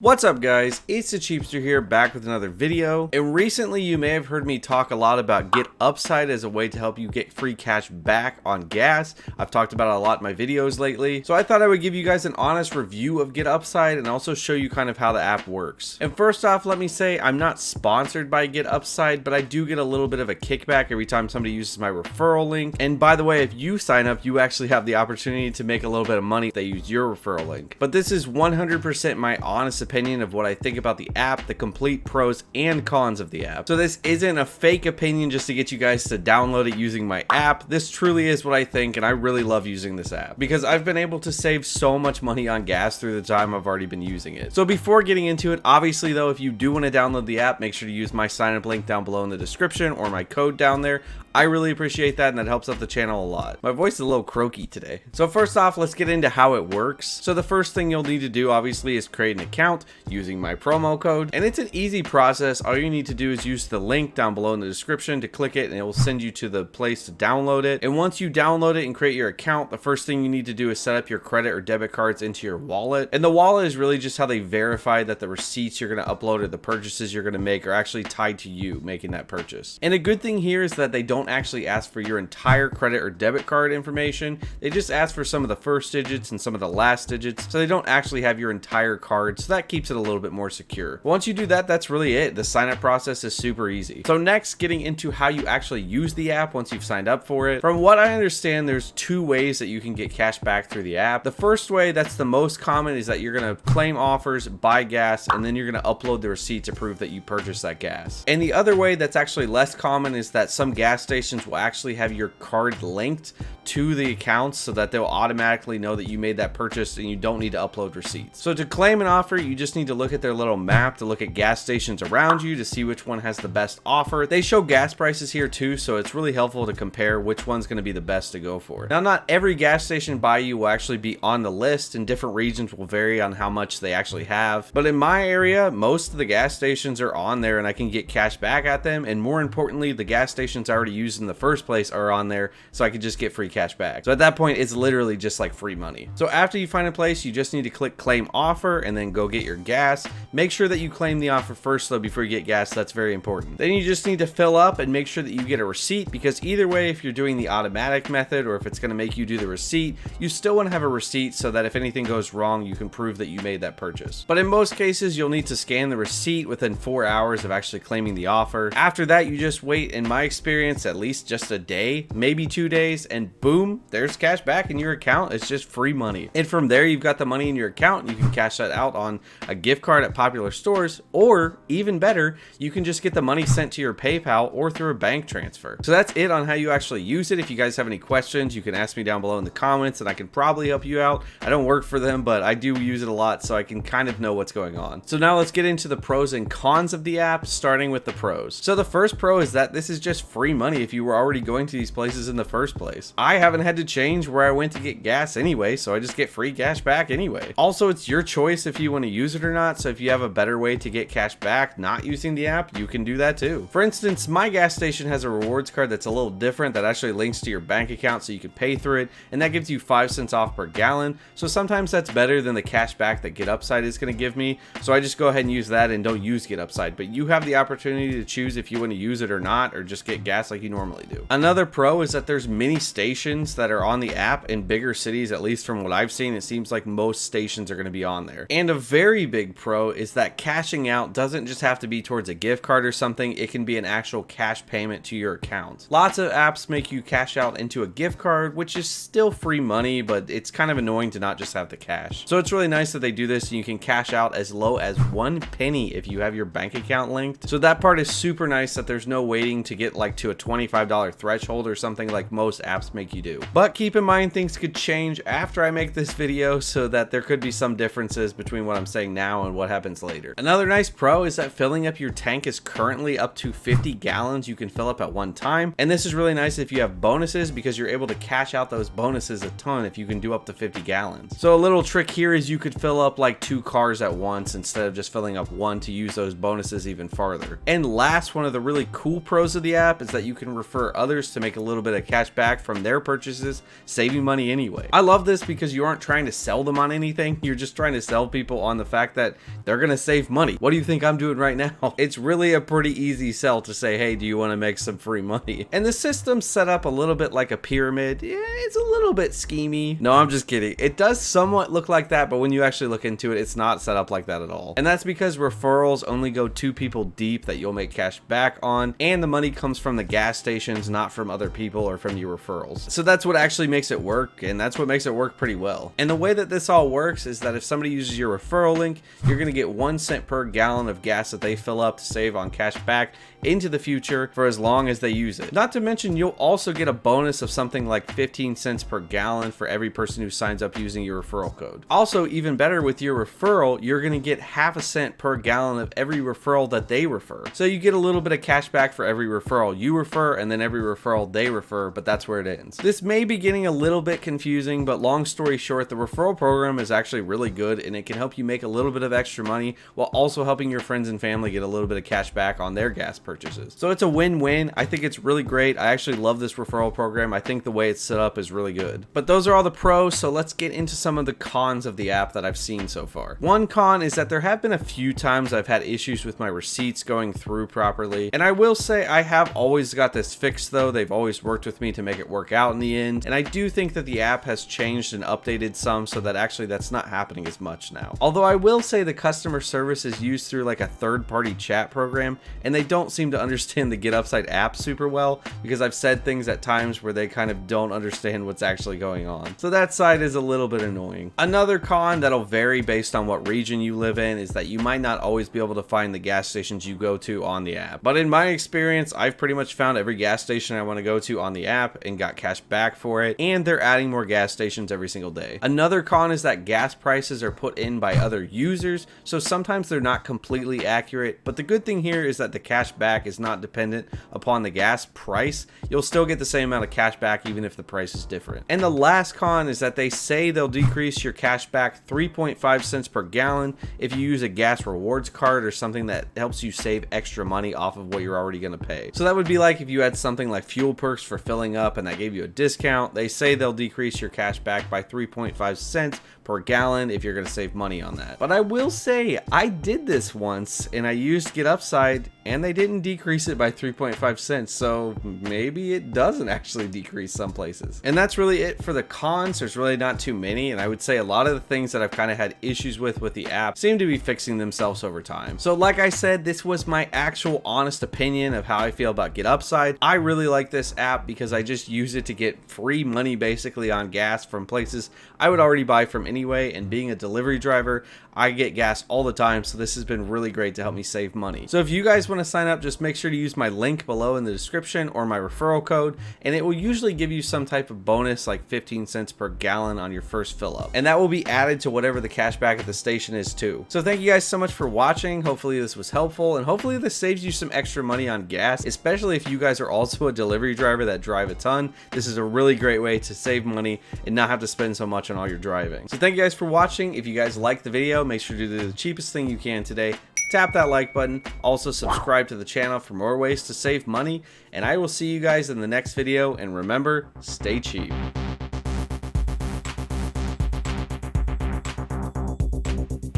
What's up guys, it's the Cheapster here, back with another video. And recently you may have heard me talk a lot about GetUpside as a way to help you get free cash back on gas. I've talked about it a lot in my videos lately, so I thought I would give you guys an honest review of GetUpside and also show you kind of how the app works. And first off, let me say I'm not sponsored by GetUpside, but I do get a little bit of a kickback every time somebody uses my referral link. And by the way, if you sign up, you actually have the opportunity to make a little bit of money if they use your referral link. But this is 100% my honest opinion of what I think about the app, the complete pros and cons of the app. So this isn't a fake opinion just to get you guys to download it using my app. This truly is what I think, and I really love using this app because I've been able to save so much money on gas through the time I've already been using it. So before getting into it, obviously though, if you do want to download the app, make sure to use my sign up link down below in the description or my code down there. I really appreciate that, and that helps out the channel a lot. My voice is a little croaky today. So first off, let's get into how it works. So the first thing you'll need to do obviously is create an account using my promo code, and it's an easy process. All you need to do is use the link down below in the description to click it, and it will send you to the place to download it. And once you download it and create your account, the first thing you need to do is set up your credit or debit cards into your wallet. And the wallet is really just how they verify that the receipts you're going to upload or the purchases you're going to make are actually tied to you making that purchase. And a good thing here is that they don't actually ask for your entire credit or debit card information. They just ask for some of the first digits and some of the last digits, so they don't actually have your entire card, so that keeps it a little bit more secure. Once you do that, that's really it. The sign up process is super easy. So next, getting into how you actually use the app once you've signed up for it. From what I understand, there's two ways that you can get cash back through the app. The first way, that's the most common, is that you're going to claim offers, buy gas, and then you're going to upload the receipt to prove that you purchased that gas. And the other way that's actually less common is that some gas stations will actually have your card linked to the accounts so that they'll automatically know that you made that purchase and you don't need to upload receipts. So to claim an offer, you just need to look at their little map to look at gas stations around you to see which one has the best offer. They show gas prices here too, so it's really helpful to compare which one's going to be the best to go for. Now, not every gas station by you will actually be on the list, and different regions will vary on how much they actually have. But in my area, most of the gas stations are on there and I can get cash back at them. And more importantly, the gas stations I already used in the first place are on there, so I could just get free cash back. So at that point, it's literally just like free money. So after you find a place, you just need to click claim offer and then go get your gas. Make sure that you claim the offer first though before you get gas. That's very important. Then you just need to fill up and make sure that you get a receipt, because either way, if you're doing the automatic method or if it's going to make you do the receipt, you still want to have a receipt so that if anything goes wrong, you can prove that you made that purchase. But in most cases, you'll need to scan the receipt within 4 hours of actually claiming the offer. After that, you just wait, in my experience, at least just a day, maybe 2 days, and boom, there's cash back in your account. It's just free money. And from there, you've got the money in your account. You can cash that out on a gift card at popular stores, or even better, you can just get the money sent to your PayPal or through a bank transfer. So that's it on how you actually use it. If you guys have any questions, you can ask me down below in the comments and I can probably help you out. I don't work for them, but I do use it a lot, so I can kind of know what's going on. So now let's get into the pros and cons of the app, starting with the pros. So the first pro is that this is just free money if you were already going to these places in the first place. I haven't had to change where I went to get gas anyway, so I just get free cash back anyway. Also, it's your choice if you want to use it or not, so if you have a better way to get cash back not using the app, you can do that too. For instance, my gas station has a rewards card that's a little different that actually links to your bank account so you can pay through it, and that gives you 5 cents off per gallon. So sometimes that's better than the cash back that GetUpside is going to give me, so I just go ahead and use that and don't use GetUpside. But you have the opportunity to choose if you want to use it or not, or just get gas like you normally do. Another pro is that there's many stations that are on the app in bigger cities. At least from what I've seen, it seems like most stations are going to be on there. And a very big pro is that cashing out doesn't just have to be towards a gift card or something. It can be an actual cash payment to your account. Lots of apps make you cash out into a gift card, which is still free money, but it's kind of annoying to not just have the cash. So it's really nice that they do this, and you can cash out as low as 1 penny if you have your bank account linked. So that part is super nice, that there's no waiting to get like to a $25 threshold or something like most apps make you do. But keep in mind, things could change after I make this video, so that there could be some differences between what I'm saying now and what happens later. Another nice pro is that filling up your tank is currently up to 50 gallons you can fill up at one time. And this is really nice if you have bonuses, because you're able to cash out those bonuses a ton if you can do up to 50 gallons. So a little trick here is you could fill up like 2 cars at once instead of just filling up one to use those bonuses even farther. And last, one of the really cool pros of the app is that you can can refer others to make a little bit of cash back from their purchases, saving money anyway. I love this because you aren't trying to sell them on anything. You're just trying to sell people on the fact that they're going to save money. What do you think I'm doing right now? It's really a pretty easy sell to say, hey, do you want to make some free money? And the system's set up a little bit like a pyramid. Yeah, it's a little bit schemy. No, I'm just kidding. It does somewhat look like that, but when you actually look into it, it's not set up like that at all. And that's because referrals only go 2 people deep that you'll make cash back on, and the money comes from the gas stations, not from other people or from your referrals. So that's what actually makes it work, and that's what makes it work pretty well. And the way that this all works is that if somebody uses your referral link, you're going to get 1 cent per gallon of gas that they fill up to save on cash back into the future for as long as they use it. Not to mention, you'll also get a bonus of something like 15 cents per gallon for every person who signs up using your referral code. Also, even better, with your referral, you're going to get half a cent per gallon of every referral that they refer. So you get a little bit of cash back for every referral you refer, and then every referral they refer, but that's where it ends. This may be getting a little bit confusing, but long story short, the referral program is actually really good, and it can help you make a little bit of extra money while also helping your friends and family get a little bit of cash back on their gas purchases. So it's a win-win. I think it's really great. I actually love this referral program. I think the way it's set up is really good. But those are all the pros, so let's get into some of the cons of the app that I've seen so far. One con is that there have been a few times I've had issues with my receipts going through properly, and I will say I have always got this fixed though. They've always worked with me to make it work out in the end, and I do think that the app has changed and updated some so that actually that's not happening as much now. Although I will say the customer service is used through like a third-party chat program, and they don't seem to understand the GetUpside app super well, because I've said things at times where they kind of don't understand what's actually going on. So that side is a little bit annoying. Another con that'll vary based on what region you live in is that you might not always be able to find the gas stations you go to on the app. But in my experience, I've pretty much found every gas station I want to go to on the app and got cash back for it, and they're adding more gas stations every single day. Another con is that gas prices are put in by other users, so sometimes they're not completely accurate, but the good thing here is that the cash back is not dependent upon the gas price. You'll still get the same amount of cash back even if the price is different. And the last con is that they say they'll decrease your cash back 3.5 cents per gallon if you use a gas rewards card or something that helps you save extra money off of what you're already going to pay. So that would be like if you had something like fuel perks for filling up and that gave you a discount. They say they'll decrease your cash back by 3.5 cents per gallon if you're going to save money on that. But I will say I did this once and I used GetUpside and they didn't decrease it by 3.5 cents, so maybe it doesn't actually decrease some places. And that's really it for the cons. There's really not too many, and I would say a lot of the things that I've kind of had issues with the app seem to be fixing themselves over time. So like I said, this was my actual honest opinion of how I feel about GetUpside. I really like this app because I just use it to get free money basically on gas from places I would already buy from anyway, and being a delivery driver, I get gas all the time, so this has been really great to help me save money. So if you guys want to sign up, just make sure to use my link below in the description or my referral code, and it will usually give you some type of bonus like 15 cents per gallon on your first fill up, and that will be added to whatever the cash back at the station is too. So thank you guys so much for watching. Hopefully this was helpful, and hopefully this saves you some extra money on gas, especially if you guys are also a delivery driver that drive a ton. This is a really great way to save money and not have to spend so much on all your driving. So thank you guys for watching. If you guys liked the video, make sure to do the cheapest thing you can today. Tap that like button. Also subscribe to the channel for more ways to save money, and I will see you guys in the next video, and remember, stay cheap.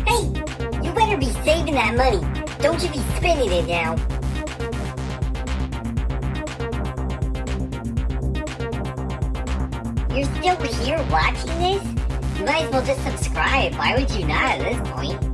Hey, you better be saving that money. Don't you be spending it now. You're still here watching this? You might as well just subscribe. Why would you not at this point?